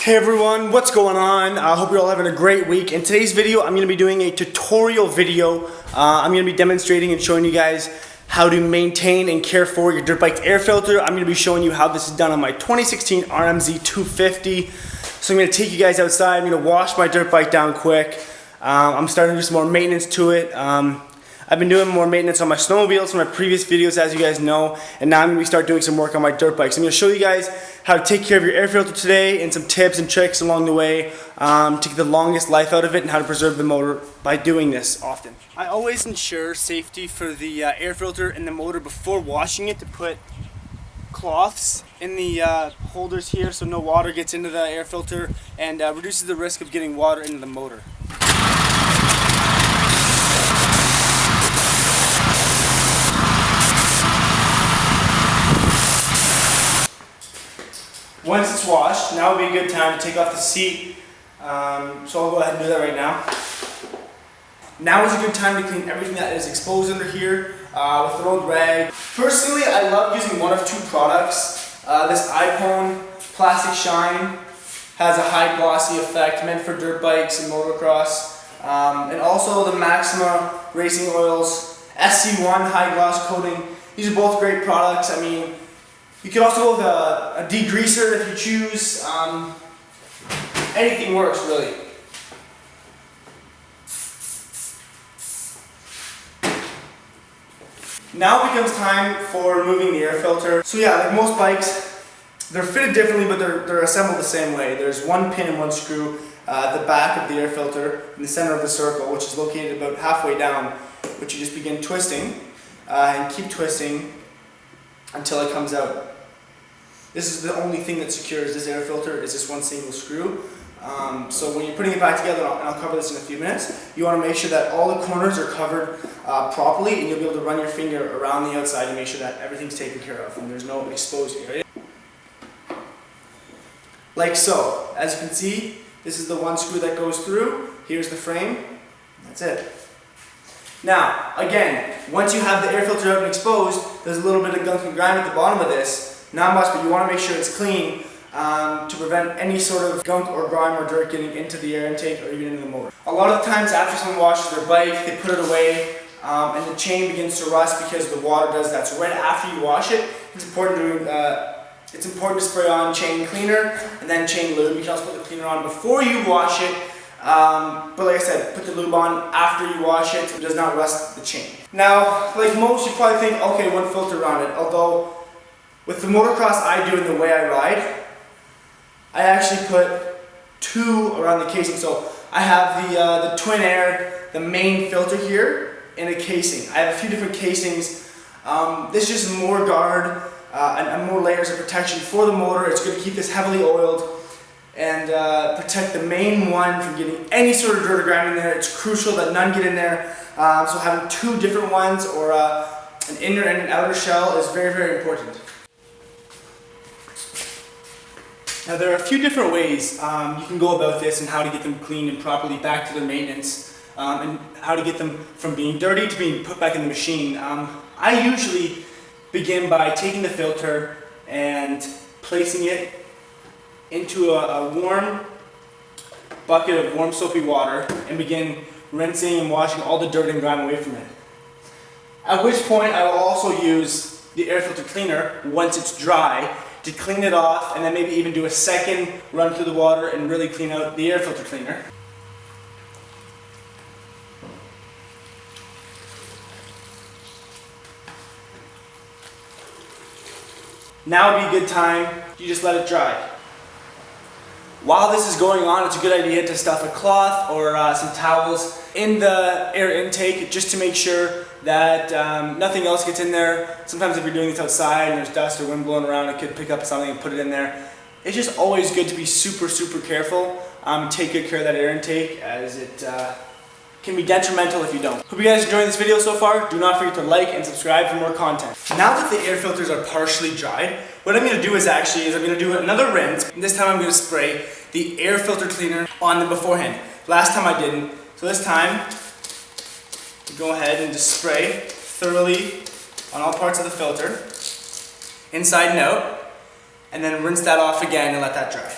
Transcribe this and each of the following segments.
Hey everyone, what's going on? I hope you're all having a great week. In today's video, I'm going to be doing a tutorial video. I'm going to be demonstrating and showing you guys how to maintain and care for your dirt bike air filter. I'm going to be showing you how this is done on my 2016 RMZ 250. So I'm going to take you guys outside. I'm going to wash my dirt bike down quick. I'm starting to do some more maintenance to it. I've been doing more maintenance on my snowmobiles from my previous videos, as you guys know, and now I'm going to start doing some work on my dirt bikes. I'm going to show you guys how to take care of your air filter today and some tips and tricks along the way to get the longest life out of it and how to preserve the motor by doing this often. I always ensure safety for the air filter and the motor before washing it to put cloths in the holders here so no water gets into the air filter and reduces the risk of getting water into the motor. Once it's washed, now would be a good time to take off the seat, so I'll go ahead and do that right now. Now is a good time to clean everything that is exposed under here with an old rag. Personally, I love using one of two products. This iPhone Plastic Shine has a high glossy effect meant for dirt bikes and motocross. And also the Maxima Racing Oils SC1 high gloss coating. These are both great products. I mean, you can also go with a degreaser if you choose. Anything works, really. Now it becomes time for removing the air filter. So yeah, like most bikes, they're fitted differently, but they're assembled the same way. There's one pin and one screw at the back of the air filter in the center of the circle, which is located about halfway down, which you just begin twisting and keep twisting until it comes out. This is the only thing that secures this air filter is this one single screw. So when you're putting it back together, and I'll cover this in a few minutes, you want to make sure that all the corners are covered properly, and you'll be able to run your finger around the outside and make sure that everything's taken care of and there's no exposed area. Like so. As you can see, this is the one screw that goes through. Here's the frame. That's it. Now, again, once you have the air filter out and exposed, there's a little bit of gunk and grime at the bottom of this. Not much, but you want to make sure it's clean to prevent any sort of gunk or grime or dirt getting into the air intake or even into the motor. A lot of times after someone washes their bike, they put it away and the chain begins to rust because the water does that. So right after you wash it, it's important to spray on chain cleaner and then chain lube. You can also put the cleaner on before you wash it. But like I said, put the lube on after you wash it so it does not rust the chain. Now, like most, you probably think, okay, one filter around it. Although, with the motocross I do and the way I ride, I actually put two around the casing. So I have the Twin Air, the main filter here, in a casing. I have a few different casings. This is just more guard and more layers of protection for the motor. It's good to keep this heavily oiled and protect the main one from getting any sort of dirt or grime in there. It's crucial that none get in there. So having two different ones or an inner and an outer shell is very, very important. Now there are a few different ways you can go about this and how to get them cleaned and properly back to their maintenance and how to get them from being dirty to being put back in the machine. I usually begin by taking the filter and placing it into a warm bucket of warm soapy water and begin rinsing and washing all the dirt and grime away from it. At which point I will also use the air filter cleaner once it's dry to clean it off and then maybe even do a second run through the water and really clean out the air filter cleaner. Now would be a good time, you just let it dry. While this is going on, it's a good idea to stuff a cloth or some towels in the air intake just to make sure that nothing else gets in there. Sometimes if you're doing this outside and there's dust or wind blowing around, it could pick up something and put it in there. It's just always good to be super, super careful. Take good care of that air intake as it can be detrimental if you don't. Hope you guys enjoyed this video so far. Do not forget to like and subscribe for more content. Now that the air filters are partially dried, what I'm going to do is I'm going to do another rinse. And this time I'm going to spray the air filter cleaner on them beforehand. Last time I didn't. So this time, go ahead and just spray thoroughly on all parts of the filter, inside and out, and then rinse that off again and let that dry.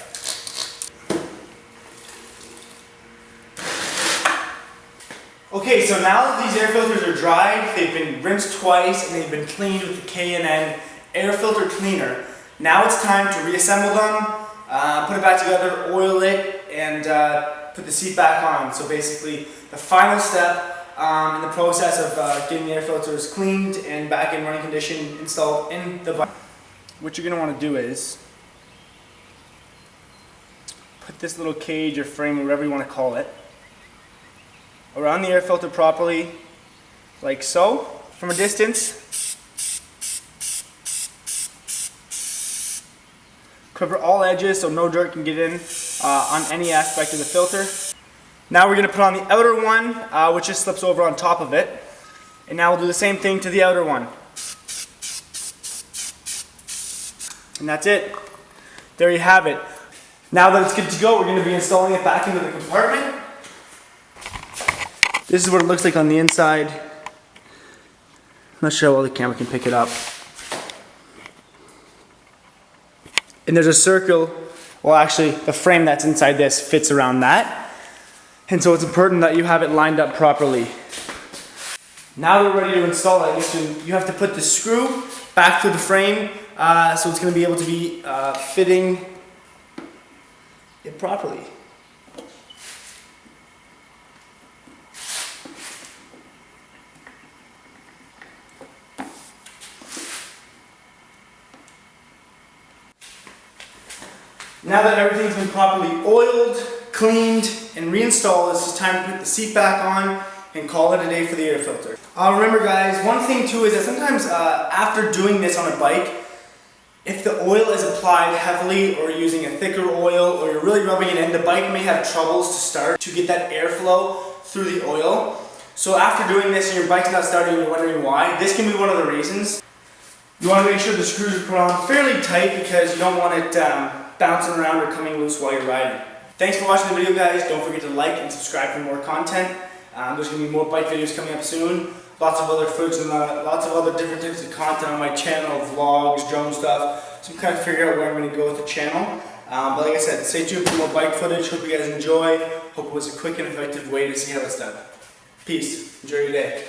Okay, so now that these air filters are dried, they've been rinsed twice and they've been cleaned with the K&N air filter cleaner. Now it's time to reassemble them, put it back together, oil it, and put the seat back on. So basically, the final step in the process of getting the air filters cleaned and back in running condition installed in the bike. What you're going to want to do is put this little cage or frame, whatever you want to call it, around the air filter properly, like so, from a distance. Cover all edges so no dirt can get in on any aspect of the filter. Now we're going to put on the outer one, which just slips over on top of it. And now we'll do the same thing to the outer one. And that's it. There you have it. Now that it's good to go, we're going to be installing it back into the compartment. This is what it looks like on the inside. I'm not sure how well the camera can pick it up. And there's a circle, well actually the frame that's inside this fits around that. And so it's important that you have it lined up properly. Now we're ready to install it. You have to put the screw back through the frame so it's going to be able to be fitting it properly. Now that everything's been properly oiled, cleaned, and reinstalled, it's just time to put the seat back on and call it a day for the air filter. Remember guys, one thing too is that sometimes after doing this on a bike, if the oil is applied heavily or using a thicker oil or you're really rubbing it in, the bike may have troubles to start to get that airflow through the oil. So after doing this and your bike's not starting and you're wondering why, this can be one of the reasons. You want to make sure the screws are put on fairly tight because you don't want it bouncing around or coming loose while you're riding. Thanks for watching the video guys. Don't forget to like and subscribe for more content. There's going to be more bike videos coming up soon. Lots of other footage and lots of other different types of content on my channel, vlogs, drone stuff. So I'm kind of figuring out where I'm going to go with the channel. But like I said, stay tuned for more bike footage. Hope you guys enjoy. Hope it was a quick and effective way to see how it's done. Peace. Enjoy your day.